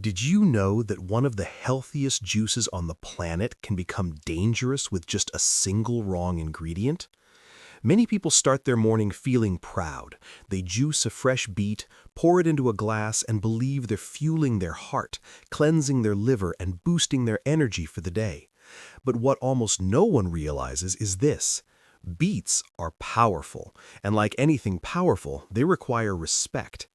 Did you know that one of the healthiest juices on the planet can become dangerous with just a single wrong ingredient? Many people start their morning feeling proud. They juice a fresh beet, pour it into a glass, and believe they're fueling their heart, cleansing their liver, and boosting their energy for the day. But what almost no one realizes is this. Beets are powerful, and like anything powerful, they require respect.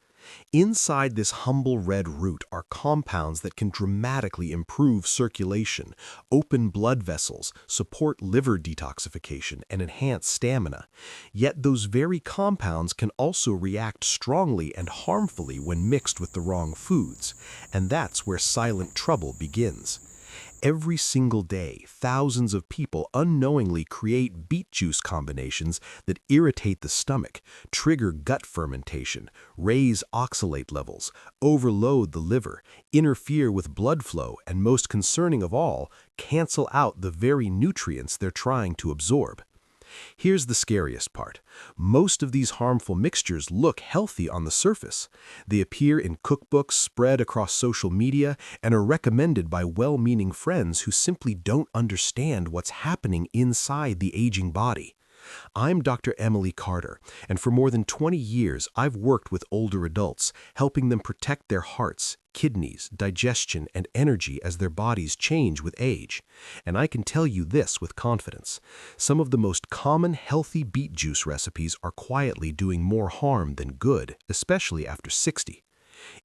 Inside this humble red root are compounds that can dramatically improve circulation, open blood vessels, support liver detoxification, and enhance stamina. Yet those very compounds can also react strongly and harmfully when mixed with the wrong foods, and that's where silent trouble begins. Every single day, thousands of people unknowingly create beet juice combinations that irritate the stomach, trigger gut fermentation, raise oxalate levels, overload the liver, interfere with blood flow, and most concerning of all, cancel out the very nutrients they're trying to absorb. Here's the scariest part. Most of these harmful mixtures look healthy on the surface. They appear in cookbooks, spread across social media, and are recommended by well-meaning friends who simply don't understand what's happening inside the aging body. I'm Dr. Emily Carter, and for more than 20 years, I've worked with older adults, helping them protect their hearts, kidneys, digestion, and energy as their bodies change with age. And I can tell you this with confidence. Some of the most common healthy beet juice recipes are quietly doing more harm than good, especially after 60.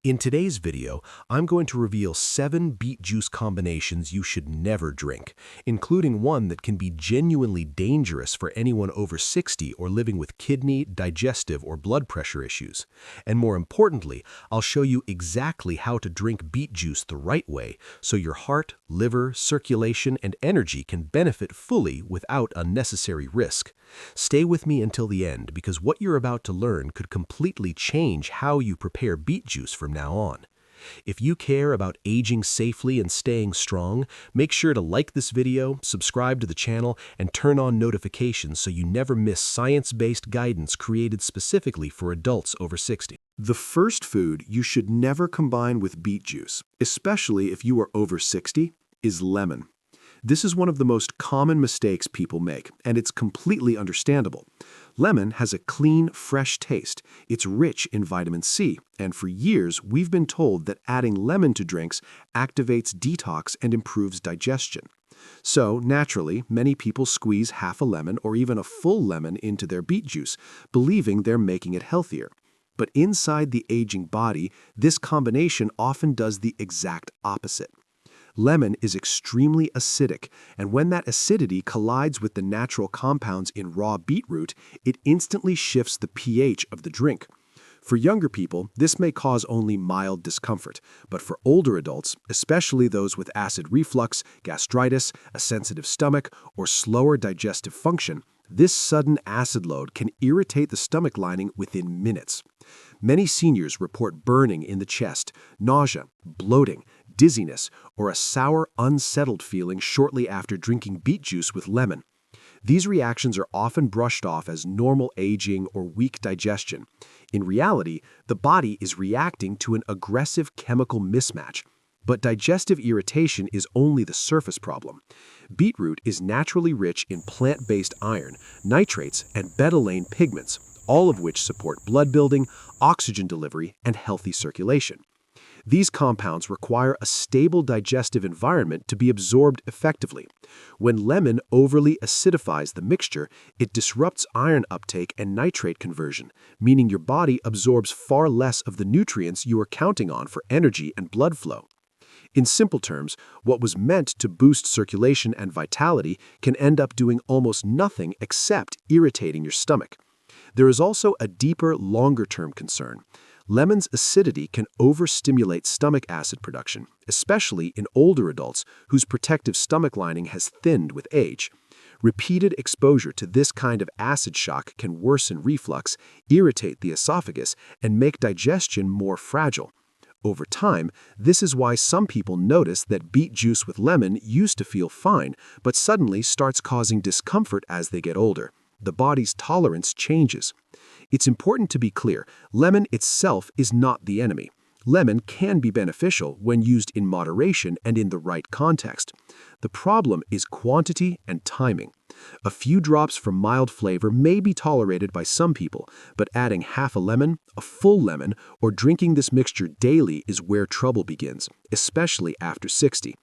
In today's video, I'm going to reveal 7 beet juice combinations you should never drink, including one that can be genuinely dangerous for anyone over 60 or living with kidney, digestive, or blood pressure issues. And more importantly, I'll show you exactly how to drink beet juice the right way so your heart, liver, circulation, and energy can benefit fully without unnecessary risk. Stay with me until the end because what you're about to learn could completely change how you prepare beet juice from now on. If you care about aging safely and staying strong, make sure to like this video, subscribe to the channel, and turn on notifications so you never miss science-based guidance created specifically for adults over 60. The first food you should never combine with beet juice, especially if you are over 60, is lemon. This is one of the most common mistakes people make, and it's completely understandable. Lemon has a clean, fresh taste. It's rich in vitamin C, and for years we've been told that adding lemon to drinks activates detox and improves digestion. So, naturally, many people squeeze half a lemon or even a full lemon into their beet juice, believing they're making it healthier. But inside the aging body, this combination often does the exact opposite. Lemon is extremely acidic, and when that acidity collides with the natural compounds in raw beetroot, it instantly shifts the pH of the drink. For younger people, this may cause only mild discomfort, but for older adults, especially those with acid reflux, gastritis, a sensitive stomach, or slower digestive function, this sudden acid load can irritate the stomach lining within minutes. Many seniors report burning in the chest, nausea, bloating, dizziness, or a sour, unsettled feeling shortly after drinking beet juice with lemon. These reactions are often brushed off as normal aging or weak digestion. In reality, the body is reacting to an aggressive chemical mismatch. But digestive irritation is only the surface problem. Beetroot is naturally rich in plant-based iron, nitrates, and betalain pigments, all of which support blood building, oxygen delivery, and healthy circulation. These compounds require a stable digestive environment to be absorbed effectively. When lemon overly acidifies the mixture, it disrupts iron uptake and nitrate conversion, meaning your body absorbs far less of the nutrients you are counting on for energy and blood flow. In simple terms, what was meant to boost circulation and vitality can end up doing almost nothing except irritating your stomach. There is also a deeper, longer-term concern. Lemon's acidity can overstimulate stomach acid production, especially in older adults whose protective stomach lining has thinned with age. Repeated exposure to this kind of acid shock can worsen reflux, irritate the esophagus, and make digestion more fragile. Over time, this is why some people notice that beet juice with lemon used to feel fine, but suddenly starts causing discomfort as they get older. The body's tolerance changes. It's important to be clear, lemon itself is not the enemy. Lemon can be beneficial when used in moderation and in the right context. The problem is quantity and timing. A few drops for mild flavor may be tolerated by some people, but adding half a lemon, a full lemon, or drinking this mixture daily is where trouble begins, especially after 60.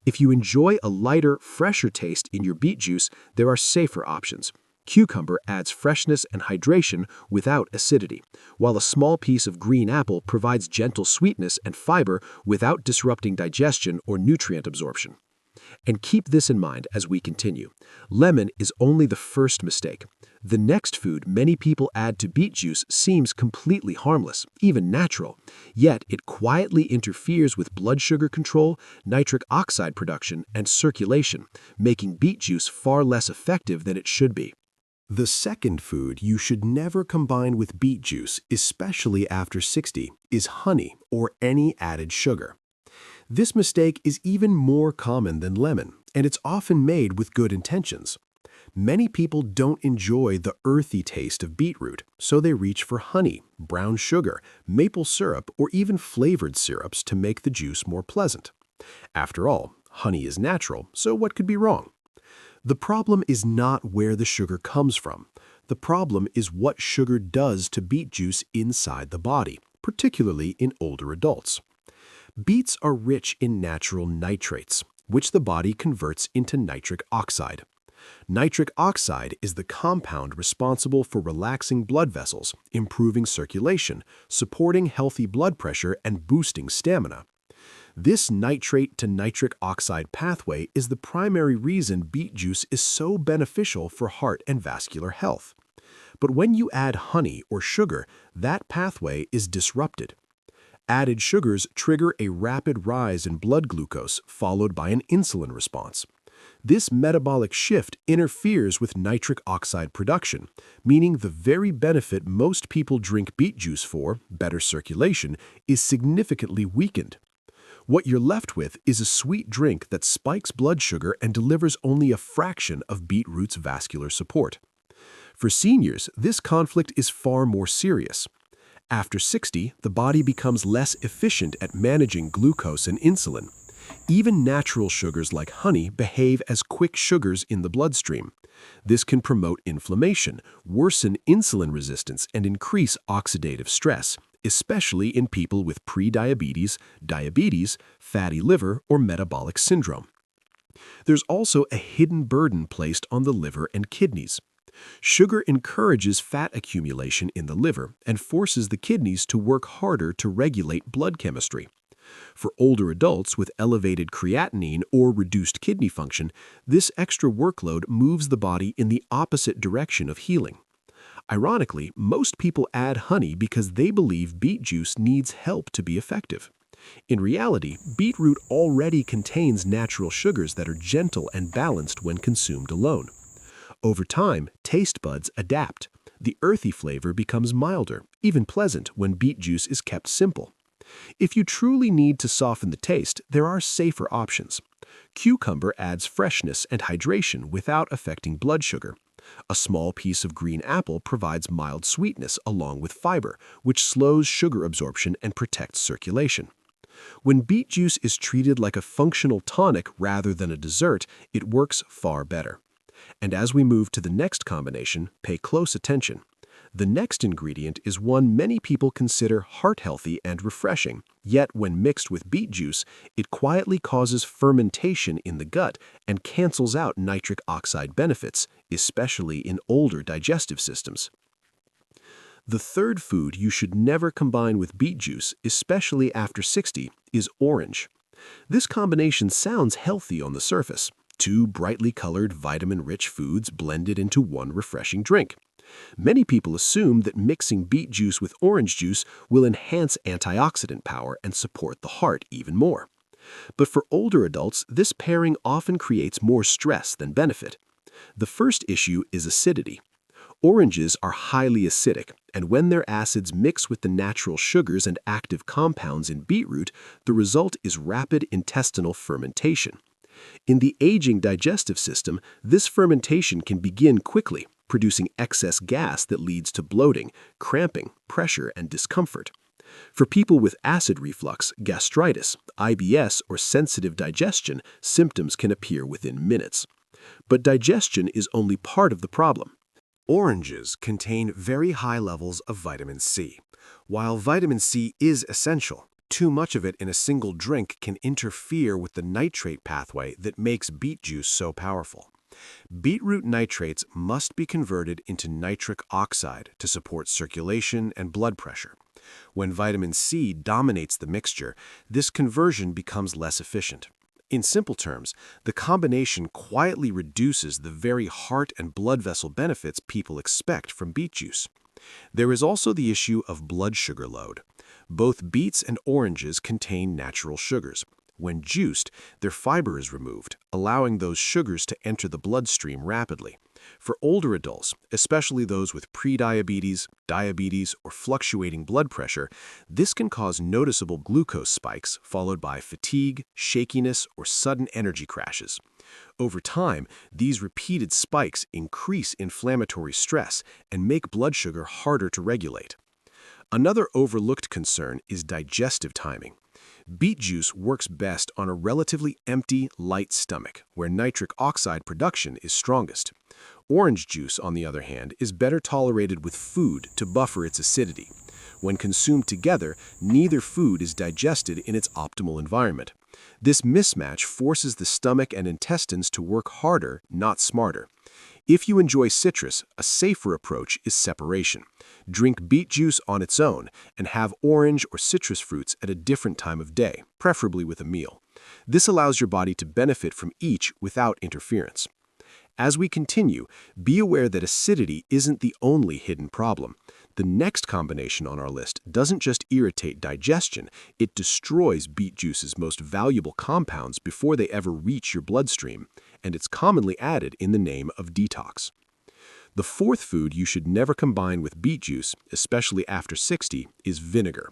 If you enjoy a lighter, fresher taste in your beet juice, there are safer options. Cucumber adds freshness and hydration without acidity, while a small piece of green apple provides gentle sweetness and fiber without disrupting digestion or nutrient absorption. And keep this in mind as we continue. Lemon is only the first mistake. The next food many people add to beet juice seems completely harmless, even natural. Yet it quietly interferes with blood sugar control, nitric oxide production, and circulation, making beet juice far less effective than it should be. The second food you should never combine with beet juice, especially after 60, is honey or any added sugar. This mistake is even more common than lemon, and it's often made with good intentions. Many people don't enjoy the earthy taste of beetroot, so they reach for honey, brown sugar, maple syrup, or even flavored syrups to make the juice more pleasant. After all, honey is natural, so what could be wrong? The problem is not where the sugar comes from. The problem is what sugar does to beet juice inside the body, particularly in older adults. Beets are rich in natural nitrates, which the body converts into nitric oxide. Nitric oxide is the compound responsible for relaxing blood vessels, improving circulation, supporting healthy blood pressure, and boosting stamina. This nitrate to nitric oxide pathway is the primary reason beet juice is so beneficial for heart and vascular health. But when you add honey or sugar, that pathway is disrupted. Added sugars trigger a rapid rise in blood glucose followed by an insulin response. This metabolic shift interferes with nitric oxide production, meaning the very benefit most people drink beet juice for, better circulation, is significantly weakened. What you're left with is a sweet drink that spikes blood sugar and delivers only a fraction of beetroot's vascular support. For seniors, this conflict is far more serious. After 60, the body becomes less efficient at managing glucose and insulin. Even natural sugars like honey behave as quick sugars in the bloodstream. This can promote inflammation, worsen insulin resistance, and increase oxidative stress, especially in people with prediabetes, diabetes, fatty liver, or metabolic syndrome. There's also a hidden burden placed on the liver and kidneys. Sugar encourages fat accumulation in the liver and forces the kidneys to work harder to regulate blood chemistry. For older adults with elevated creatinine or reduced kidney function, this extra workload moves the body in the opposite direction of healing. Ironically, most people add honey because they believe beet juice needs help to be effective. In reality, beetroot already contains natural sugars that are gentle and balanced when consumed alone. Over time, taste buds adapt. The earthy flavor becomes milder, even pleasant when beet juice is kept simple. If you truly need to soften the taste, there are safer options. Cucumber adds freshness and hydration without affecting blood sugar. A small piece of green apple provides mild sweetness along with fiber, which slows sugar absorption and protects circulation. When beet juice is treated like a functional tonic rather than a dessert, it works far better. And as we move to the next combination, pay close attention. The next ingredient is one many people consider heart-healthy and refreshing, yet when mixed with beet juice, it quietly causes fermentation in the gut and cancels out nitric oxide benefits, especially in older digestive systems. The third food you should never combine with beet juice, especially after 60, is orange. This combination sounds healthy on the surface. Two brightly colored vitamin-rich foods blended into one refreshing drink. Many people assume that mixing beet juice with orange juice will enhance antioxidant power and support the heart even more. But for older adults, this pairing often creates more stress than benefit. The first issue is acidity. Oranges are highly acidic, and when their acids mix with the natural sugars and active compounds in beetroot, the result is rapid intestinal fermentation. In the aging digestive system, this fermentation can begin quickly, producing excess gas that leads to bloating, cramping, pressure, and discomfort. For people with acid reflux, gastritis, IBS, or sensitive digestion, symptoms can appear within minutes. But digestion is only part of the problem. Oranges contain very high levels of vitamin C. While vitamin C is essential, too much of it in a single drink can interfere with the nitrate pathway that makes beet juice so powerful. Beetroot nitrates must be converted into nitric oxide to support circulation and blood pressure. When vitamin C dominates the mixture, this conversion becomes less efficient. In simple terms, the combination quietly reduces the very heart and blood vessel benefits people expect from beet juice. There is also the issue of blood sugar load. Both beets and oranges contain natural sugars. When juiced, their fiber is removed, allowing those sugars to enter the bloodstream rapidly. For older adults, especially those with prediabetes, diabetes, or fluctuating blood pressure, this can cause noticeable glucose spikes followed by fatigue, shakiness, or sudden energy crashes. Over time, these repeated spikes increase inflammatory stress and make blood sugar harder to regulate. Another overlooked concern is digestive timing. Beet juice works best on a relatively empty, light stomach, where nitric oxide production is strongest. Orange juice, on the other hand, is better tolerated with food to buffer its acidity. When consumed together, neither food is digested in its optimal environment. This mismatch forces the stomach and intestines to work harder, not smarter. If you enjoy citrus, a safer approach is separation. Drink beet juice on its own and have orange or citrus fruits at a different time of day, preferably with a meal. This allows your body to benefit from each without interference. As we continue, be aware that acidity isn't the only hidden problem. The next combination on our list doesn't just irritate digestion, it destroys beet juice's most valuable compounds before they ever reach your bloodstream, and it's commonly added in the name of detox. The fourth food you should never combine with beet juice, especially after 60, is vinegar.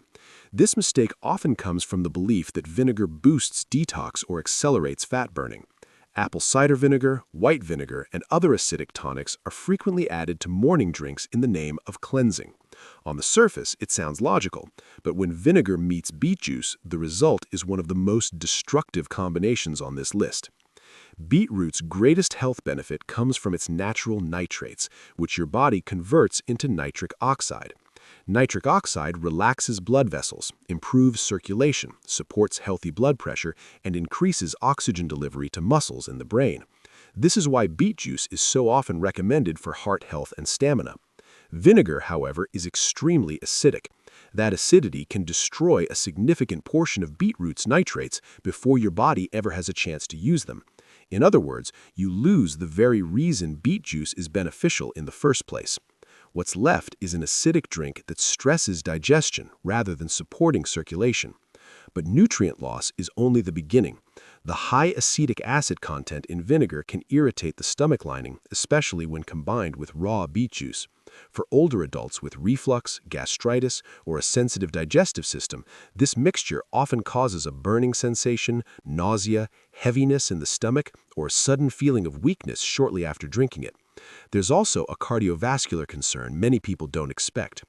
This mistake often comes from the belief that vinegar boosts detox or accelerates fat burning. Apple cider vinegar, white vinegar, and other acidic tonics are frequently added to morning drinks in the name of cleansing. On the surface, it sounds logical, but when vinegar meets beet juice, the result is one of the most destructive combinations on this list. Beetroot's greatest health benefit comes from its natural nitrates, which your body converts into nitric oxide. Nitric oxide relaxes blood vessels, improves circulation, supports healthy blood pressure, and increases oxygen delivery to muscles in the brain. This is why beet juice is so often recommended for heart health and stamina. Vinegar, however, is extremely acidic. That acidity can destroy a significant portion of beetroot's nitrates before your body ever has a chance to use them. In other words, you lose the very reason beet juice is beneficial in the first place. What's left is an acidic drink that stresses digestion rather than supporting circulation. But nutrient loss is only the beginning. The high acetic acid content in vinegar can irritate the stomach lining, especially when combined with raw beet juice. For older adults with reflux, gastritis, or a sensitive digestive system, this mixture often causes a burning sensation, nausea, heaviness in the stomach, or a sudden feeling of weakness shortly after drinking it. There's also a cardiovascular concern many people don't expect.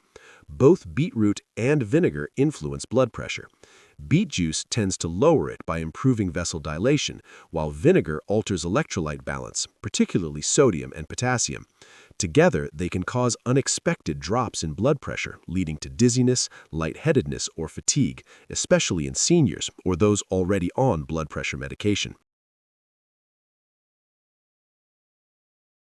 Both beetroot and vinegar influence blood pressure. Beet juice tends to lower it by improving vessel dilation, while vinegar alters electrolyte balance, particularly sodium and potassium. Together, they can cause unexpected drops in blood pressure, leading to dizziness, lightheadedness, or fatigue, especially in seniors or those already on blood pressure medication.